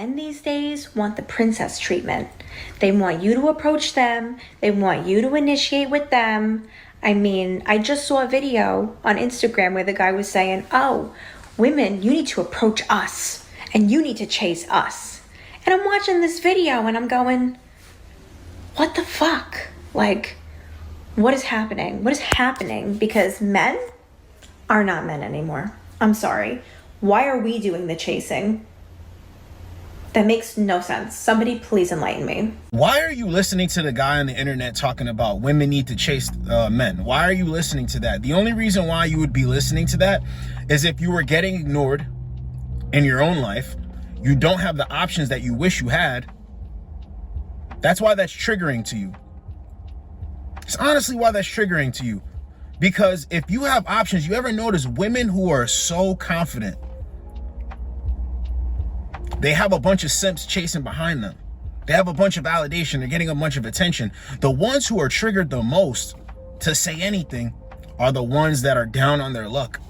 Men these days want the princess treatment. They want you to approach them. They want you to initiate with them. I mean, I just saw a video on Instagram where the guy was saying, oh, women, you need to approach us and you need to chase us. And I'm watching this video and I'm going, what the fuck? Like, what is happening? What is happening? Because men are not men anymore. I'm sorry. Why are we doing the chasing? That makes no sense. Somebody please enlighten me. Why are you listening to the guy on the internet talking about women need to chase men? Why are you listening to that? The only reason why you would be listening to that is if you were getting ignored in your own life, you don't have the options that you wish you had. That's why that's triggering to you. It's honestly why that's triggering to you. Because if you have options, you ever notice women who are so confident, they have a bunch of simps chasing behind them. They have a bunch of validation. They're getting a bunch of attention. The ones who are triggered the most to say anything are the ones that are down on their luck.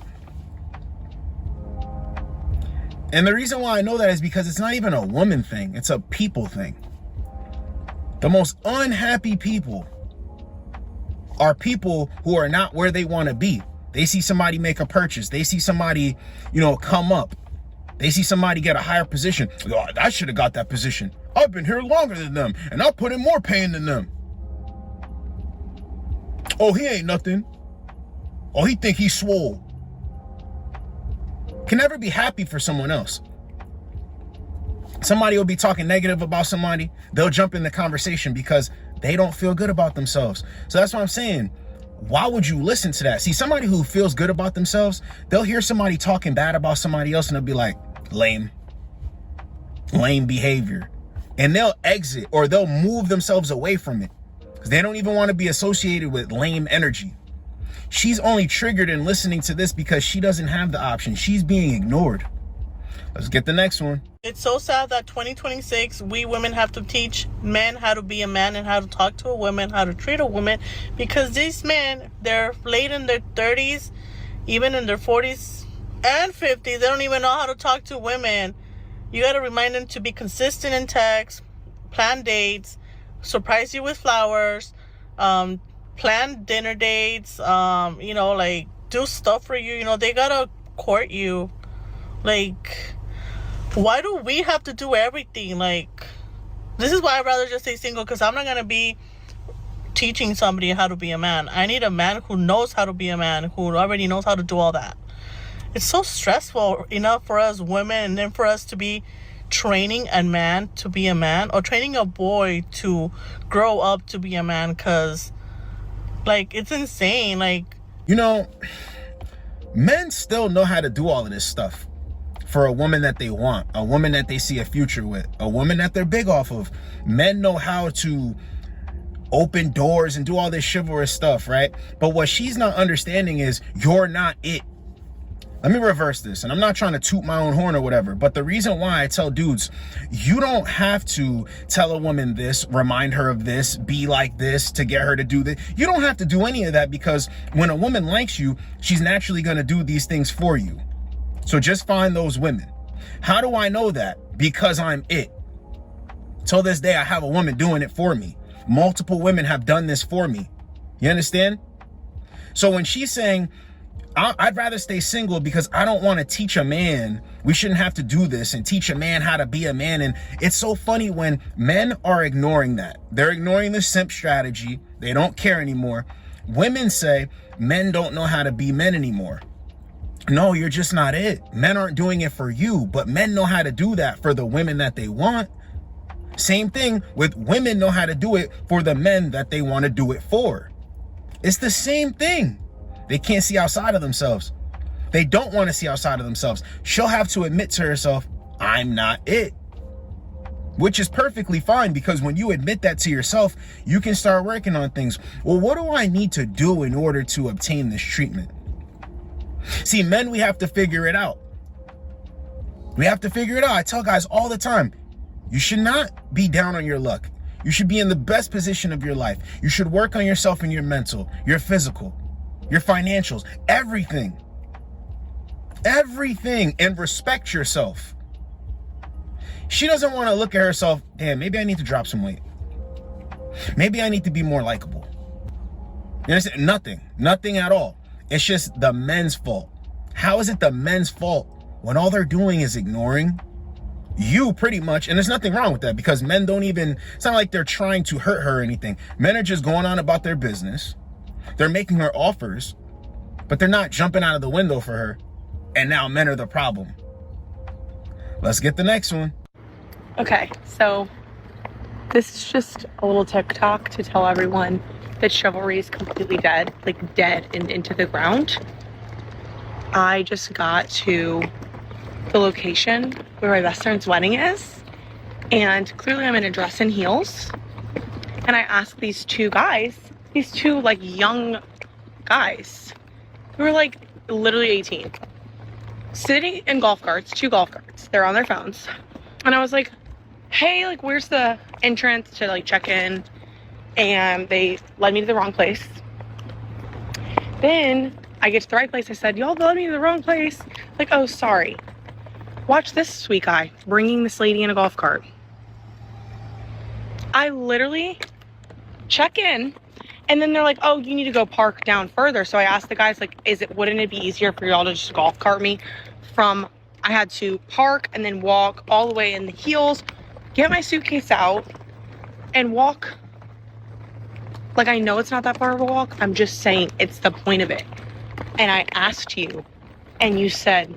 And the reason why I know that is because it's not even a woman thing. It's a people thing. The most unhappy people are people who are not where they want to be. They see somebody make a purchase. They see somebody, come up. They see somebody get a higher position. Oh, I should have got that position. I've been here longer than them, and I'll put in more pain than them. Oh, he ain't nothing. Oh, he think he's swole. Can never be happy for someone else. Somebody will be talking negative about somebody. They'll jump in the conversation because they don't feel good about themselves. So that's what I'm saying. Why would you listen to that? See, somebody who feels good about themselves, they'll hear somebody talking bad about somebody else and they'll be like, lame behavior. And they'll exit or they'll move themselves away from it because they don't even want to be associated with lame energy. She's only triggered in listening to this because she doesn't have the option. She's being ignored. Let's get the next one. It's so sad that 2026, we women have to teach men how to be a man and how to talk to a woman, how to treat a woman, because these men, they're late in their 30s, even in their 40s and 50s. They don't even know how to talk to women. You got to remind them to be consistent in text, plan dates, surprise you with flowers, plan dinner dates, do stuff for you. They got to court you. Why do we have to do everything? This is why I'd rather just stay single, because I'm not going to be teaching somebody how to be a man. I need a man who knows how to be a man, who already knows how to do all that. It's so stressful enough for us women, and then for us to be training a man to be a man, or training a boy to grow up to be a man, because, it's insane. Men still know how to do all of this stuff for a woman that they want, a woman that they see a future with, a woman that they're big off of. Men know how to open doors and do all this chivalrous stuff, right? But what she's not understanding is you're not it. Let me reverse this, and I'm not trying to toot my own horn or whatever, but the reason why I tell dudes, you don't have to tell a woman this, remind her of this, be like this to get her to do this. You don't have to do any of that, because when a woman likes you, she's naturally going to do these things for you. So just find those women. How do I know that? Because I'm it. Till this day, I have a woman doing it for me. Multiple women have done this for me. You understand? So when she's saying, I'd rather stay single because I don't want to teach a man, we shouldn't have to do this and teach a man how to be a man. And it's so funny when men are ignoring that. They're ignoring the simp strategy. They don't care anymore. Women say men don't know how to be men anymore. No, you're just not it. Men aren't doing it for you, but men know how to do that for the women that they want. Same thing with women know how to do it for the men that they want to do it for. It's the same thing. They can't see outside of themselves. They don't want to see outside of themselves. She'll have to admit to herself, I'm not it. Which is perfectly fine, because when you admit that to yourself, you can start working on things. Well, what do I need to do in order to obtain this treatment? See, men, we have to figure it out. We have to figure it out. I tell guys all the time, you should not be down on your luck. You should be in the best position of your life. You should work on yourself and your mental, your physical, your financials, everything, and respect yourself. She doesn't want to look at herself, damn, maybe I need to drop some weight. Maybe I need to be more likable. You understand? Nothing at all. It's just the men's fault. How is it the men's fault when all they're doing is ignoring you pretty much? And there's nothing wrong with that, because men don't even, it's not like they're trying to hurt her or anything. Men are just going on about their business. They're making her offers, but they're not jumping out of the window for her. And now men are the problem. Let's get the next one. Okay, so this is just a little TikTok to tell everyone that chivalry is completely dead, like dead and into the ground. I just got to the location where my best friend's wedding is, and clearly I'm in a dress and heels, and I asked these two guys, these two like young guys who were like literally 18, sitting in golf carts, two golf carts, they're on their phones, and I was like, hey, like where's the entrance to like check in? And they led me to the wrong place. Then I get to the right place. I said, y'all led me to the wrong place. Like, oh, sorry. Watch this sweet guy bringing this lady in a golf cart. I literally check in, and then they're like, oh, you need to go park down further. So I asked the guys, like, wouldn't it be easier for y'all to just golf cart me from, I had to park and then walk all the way in the heels, get my suitcase out, and walk. Like, I know it's not that far of a walk. I'm just saying it's the point of it. And I asked you, and you said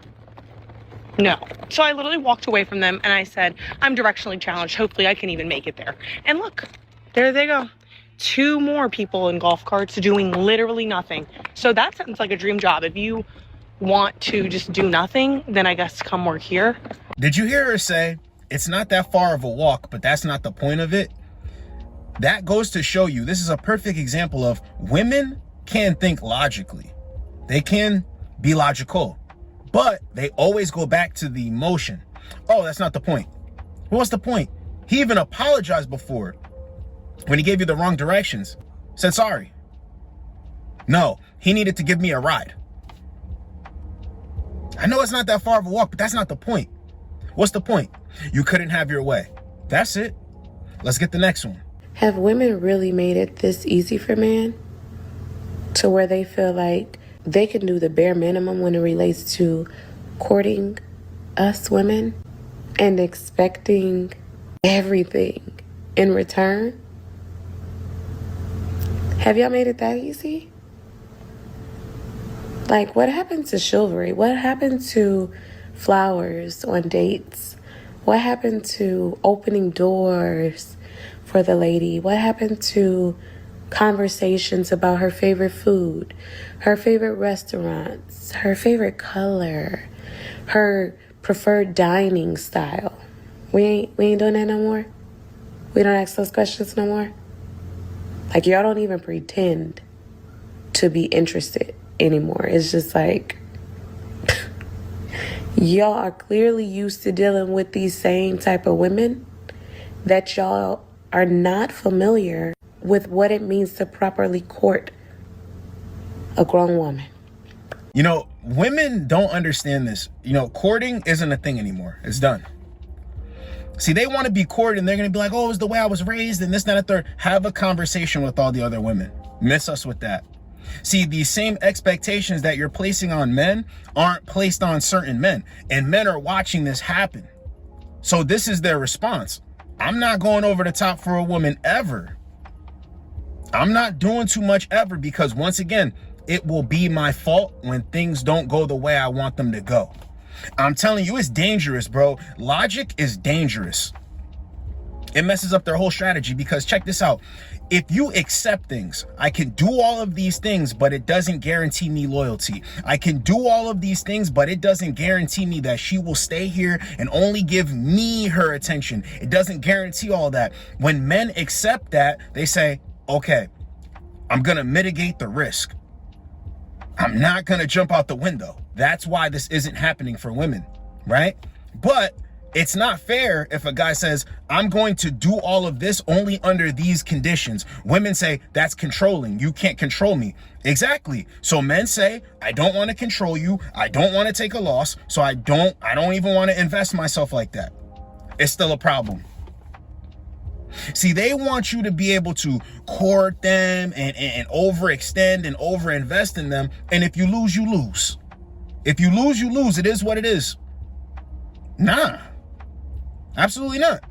no. So I literally walked away from them, and I said, I'm directionally challenged. Hopefully I can even make it there. And look, there they go. Two more people in golf carts doing literally nothing. So that sounds like a dream job. If you want to just do nothing, then I guess come work here. Did you hear her say, it's not that far of a walk, but that's not the point of it? That goes to show you, this is a perfect example of women can think logically. They can be logical, but they always go back to the emotion. Oh, that's not the point. Well, what's the point? He even apologized before when he gave you the wrong directions. Said sorry. No, he needed to give me a ride. I know it's not that far of a walk, but that's not the point. What's the point? You couldn't have your way. That's it. Let's get the next one. Have women really made it this easy for men to where they feel like they can do the bare minimum when it relates to courting us women and expecting everything in return? Have y'all made it that easy? Like, what happened to chivalry? What happened to flowers on dates? What happened to opening doors for the lady? What happened to conversations about her favorite food, her favorite restaurants, her favorite color, her preferred dining style? We ain't doing that no more? We don't ask those questions no more? Like, y'all don't even pretend to be interested anymore. It's just like, y'all are clearly used to dealing with these same type of women, that y'all are not familiar with what it means to properly court a grown woman. You know, women don't understand this. You know, courting isn't a thing anymore. It's done. See, they want to be courted, and they're going to be like, oh, it's the way I was raised, and this, that, and third. Have a conversation with all the other women. Miss us with that. See, these same expectations that you're placing on men aren't placed on certain men, and men are watching this happen. So this is their response. I'm not going over the top for a woman ever. I'm not doing too much ever, because once again, it will be my fault when things don't go the way I want them to go. I'm telling you, it's dangerous, bro. Logic is dangerous. It messes up their whole strategy, because check this out. If you accept things, I can do all of these things, but it doesn't guarantee me loyalty. I can do all of these things, but it doesn't guarantee me that she will stay here and only give me her attention. It doesn't guarantee all that. When men accept that, they say, okay, I'm going to mitigate the risk. I'm not going to jump out the window. That's why this isn't happening for women, right? But it's not fair if a guy says, I'm going to do all of this only under these conditions. Women say, that's controlling. You can't control me. Exactly. So men say, I don't want to control you. I don't want to take a loss. So I don't even want to invest myself like that. it's still a problem. See, they want you to be able to court them and overextend and overinvest in them. And if you lose, you lose. If you lose, you lose. It is what it is. Nah, absolutely not.